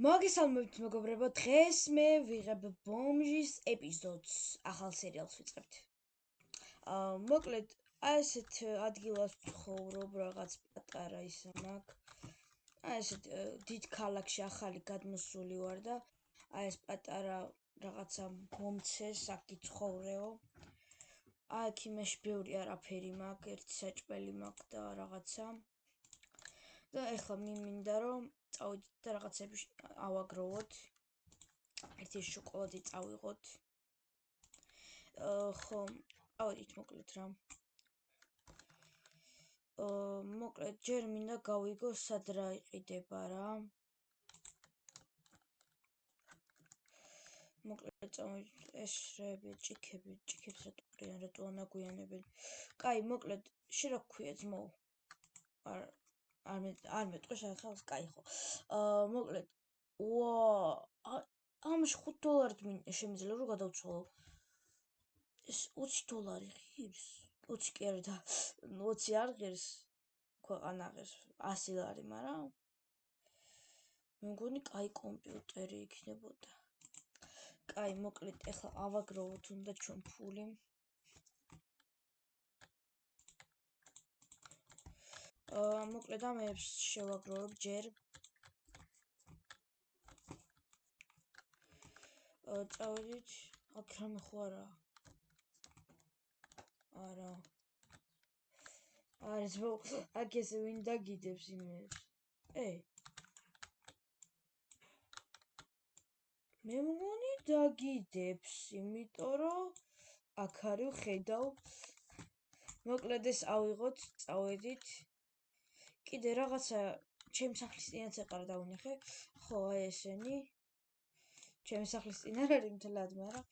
მოგესალმებით მეგობრებო, დღეს მე ვიღებ ბომჟის ეპიზოდს, ახალ სერიალს ვიწყებთ. მოკლედ, ასეთ ადგილას ვცხოვრობ, რაღაც პატარა ისა მაქვს. ასეთ დიდ ქალაქში ახალი გადმოსული ვარ და ეს პატარა რაღაცა მომცეს, აქ ცხოვრეო. აქ იმაში ბევრი არაფერი მაქვს, ერთი საჭმელი მაქვს და რაღაცა. და ეხლა მინდა რომ წავიდეთ და რაღაცები ავაგროვოთ. ერთი შოკოლადი წავიღოთ. ხო, ავიდეთ მოკლედ რა. მოკლედ ჯერ მინდა გავიგო სად რა იყიდება რა. მოკლედ წავიდეთ ეს ჭიქებს რატო ანაგვიანებენ. კაი, მოკლედ შე რა გქვია ძმაო? არ მეტყვი ახალს, კაი ხო. მოკლედ ამაში $5 შემიძლია რომ გადავცვალო. ეს $20 ღირს. 20 კი არა და 20 არ ღირს. ქვეყანა ღირს $100, მაგრამ მე მგონი კაი კომპიუტერი იქნებოდა. კაი, მოკლედ ეხლა ავაგროვოთ უნდა ჩვენ ფული. მოკლედ ამებს შევაგროვებ ჯერ. წავედით, აქ რამე ხო არა. არა. არის აქ ესე ვინ დაგიდებს იმებს. მე მგონი დაგიდებს, იმიტომ რომ აქ არის ხედავ. მოკლედ ეს ავიღოთ, წავედით. კიდე რაღაცა ჩემს სახლის წინაც ეყარა დავინახე. ხო, აი ესენი. ჩემს სახლის წინ არ არის მთლად, მაგრამ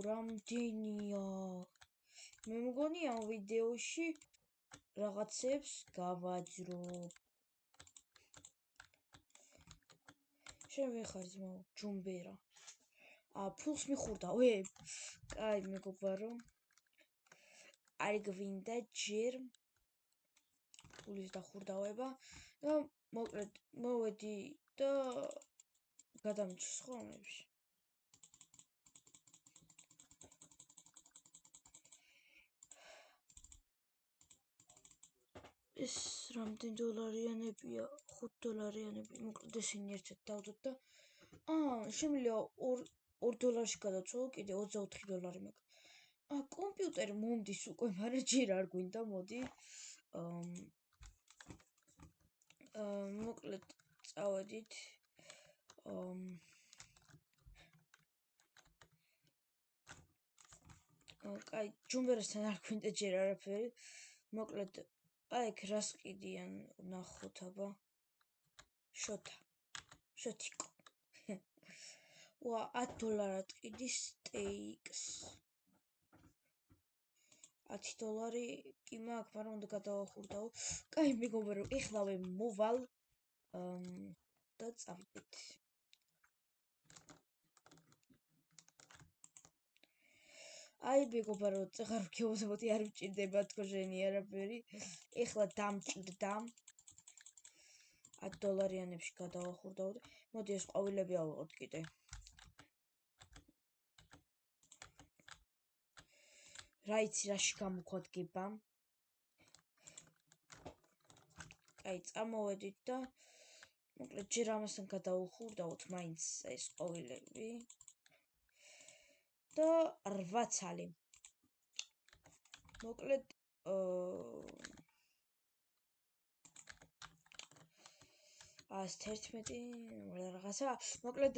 რამდენია. მე მგონი ამ ვიდეოში რაღაცებს გავაჯრობ. შენ ვიხარ ძმაო, ჯუმბერა. ფულს მიხურდა, კაი მეგობარო. არ გვინდა ჯერ ფულის დახურდავება და მოკლედ მოვედი და გადამჭრს ხო ამებში. ეს რამდენი დოლარიანებია? $5. მოკლედ ესენი ერთად დავდოთ და შემიძლია $2 გადავცვალო, კიდე $24 მაქვს. კომპიუტერი მომდის უკვე, მაგრამ ჯერ არ გვინდა, მოდი. მოკლედ წავედით. კაი, ჯუმბერასთან არ გვინდა ჯერ არაფერი. მოკლედ აქ რას კიდიან ნახოთ აბა. შოთიკო. $10 ყიდის სტეიკს. $10 კი მაქვს, მაგრამ უნდა გადავახურდაო. კაი მეგობარო, ეხლავე მოვალ და წავიდეთ. აი მეგობარო, წაღარ ვქევოდებოდი, არ მჭირდება თქვენი არაფერი. ეხლა დამჭირდა. $10-იანებში გადავახურდაო. მოდი ეს ყვავილები ავიღოთ კიდე. რა იცი რაში გამოგვადგება. კაი, წამოვედით და მოკლედ ჯერ ამასთან გადავახურდაოთ მაინც ეს ყვავილები. და 8 ცალი. მოკლედ 111 რაღაცა. მოკლედ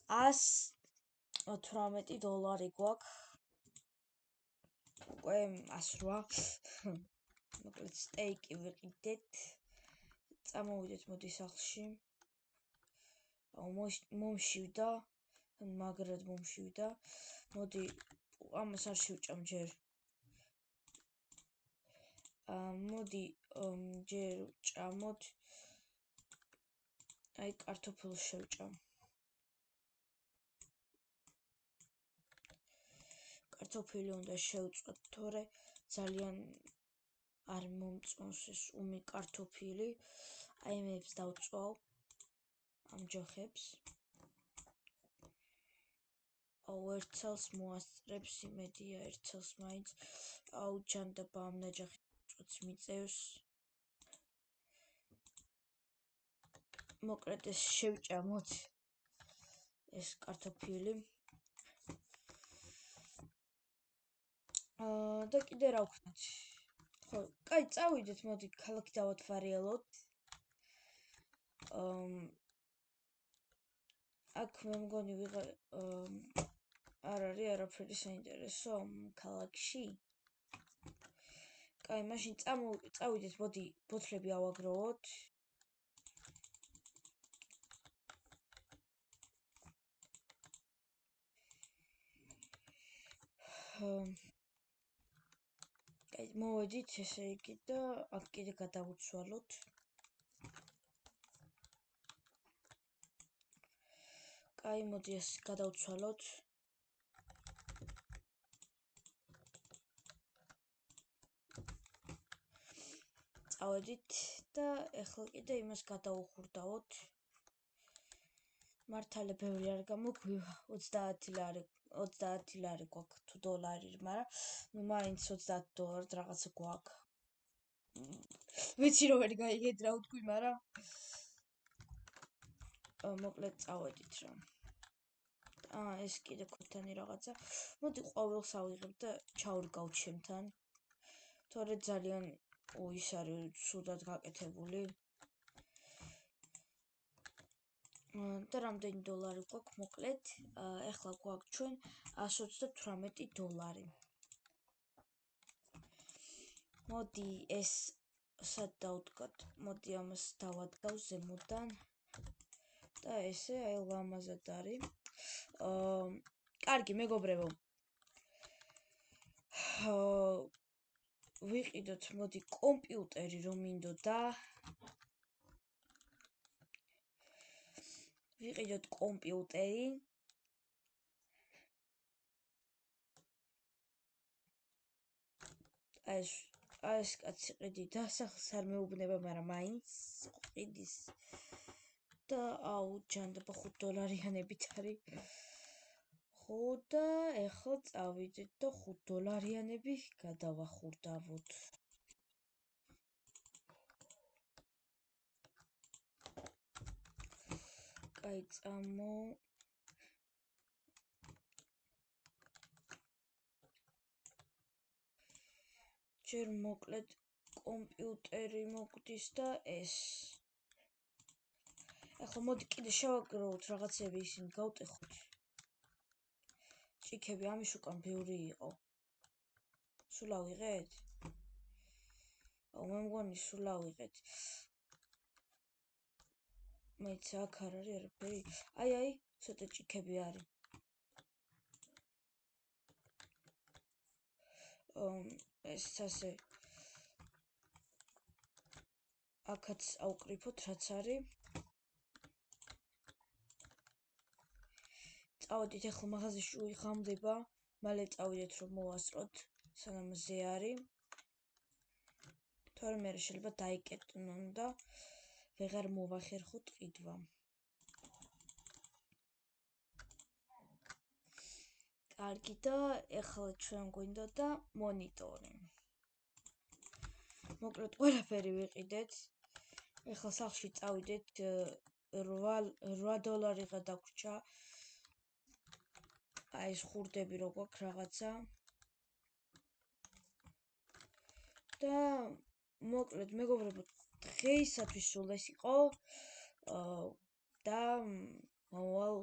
$118 გვაქვს. უკვე 108. მოკლედ სტეიკი ვიყიდეთ. წამოვიდეთ მოდი სახლში. მომშივდა. მაგრად მომშივდა. მოდი ამას არ შევჭამ ჯერ. მოდი ჯერ ვჭამოთ. აი კარტოფილს შევჭამ. კარტოფილი უნდა შევწვათ, თორე ძალიან არ მომწონს ეს უმი კარტოფილი. აი მეებს დავწვავ. ამ ჯოხებს. ერთ წელს მოასწრებს იმედია, ერთ წელს მაინც ჯანდაბა ამ ნაჯახის მიწევს. მოკლედ ეს შევჭამოთ ეს კარტოფილი. და კიდე რა ვქნათ? ხო, კაი, წავიდეთ, მოდი ქალაქი დავათვალიეროთ. აქ მე მგონი არ არის არაფერი საინტერესო ქალაქში. კაი, მაშინ წავიდეთ, მოდი ბოთლები ავაგროვოთ. კაი, მოვედით ესე იგი და აქ კიდე გადავუცვალოთ. კაი, მოდი ეს გადავუცვალოთ. წავედით და ეხლა კიდე იმას გადავუხურდავთ. მართალია ბევრი არ გამოგვივა, 30 ლარი გვაქვს თუ დოლარი, მაგრამ ნუ მაინც $30 რაღაცა გვაქვს. ვიცი რომ ვერ გაიგეთ რა ვთქვი, მაგრამ მოკლედ წავედით რა. ეს კიდე ქოთანი რაღაცა. მოდი ყოველს ავიღებ და ჩავრგავთ ჩემთან. თორე ძალიან ის არის სუდად გაკეთებული. და რამდენი დოლარი გვაქვს მოკლედ? ეხლა გვაქვს ჩვენ $128. მოდი ეს სად დავდგათ? მოდი ამას დავადგავ ზემოდან. და ესე აი ლამაზად არის. კარგი, მეგობრებო. ვიყიდოთ, მოდი კომპიუტერი რომ მინდოდა. ვიყიდოთ კომპიუტერი. ეს კაცი ყიდი დასახლს არ მეუბნება, მაგრამ მაინც ყიდის. და ჯანდაბა $5-იანებით არის. ხო და ეხლა წავიდეთ და $5-იანები გადავახურდავთ. კაი, წამო. ჯერ მოკლედ კომპიუტერი მოგვდის და ეს. ეხლა მოდი კიდე შევაგროვოთ რაღაცები, ისინი გავტეხოთ. ჭიქები ამის უკან ბევრი იყო. სულ ავიღეთ? მე მგონი სულ ავიღეთ. მეც აქ არ არის არაფერი. აი, ცოტა ჭიქები არის. ეს ასე აქაც ავკრიფოთ რაც არის. წავედით, ეხლა მაღაზიაში უიღამდება, მალე წავიდეთ რომ მოვასწროთ, სანამ ზე არის. თორე მე შეიძლება დაიკეტნონ და ვეღარ მოვახერხოთ ყიდვა. კარგი და ეხლა ჩვენ გვინდა და მონიტორი. მოკლედ ყველაფერი ვიყიდეთ. ეხლა სახლში წავიდეთ, $8 გადაგვრჩა. აი ეს ხურდები რო გვაქვს რაღაცა. და მოკლედ მეგობრებო, დღეისათვის სულ ეს იყო. და მოვალ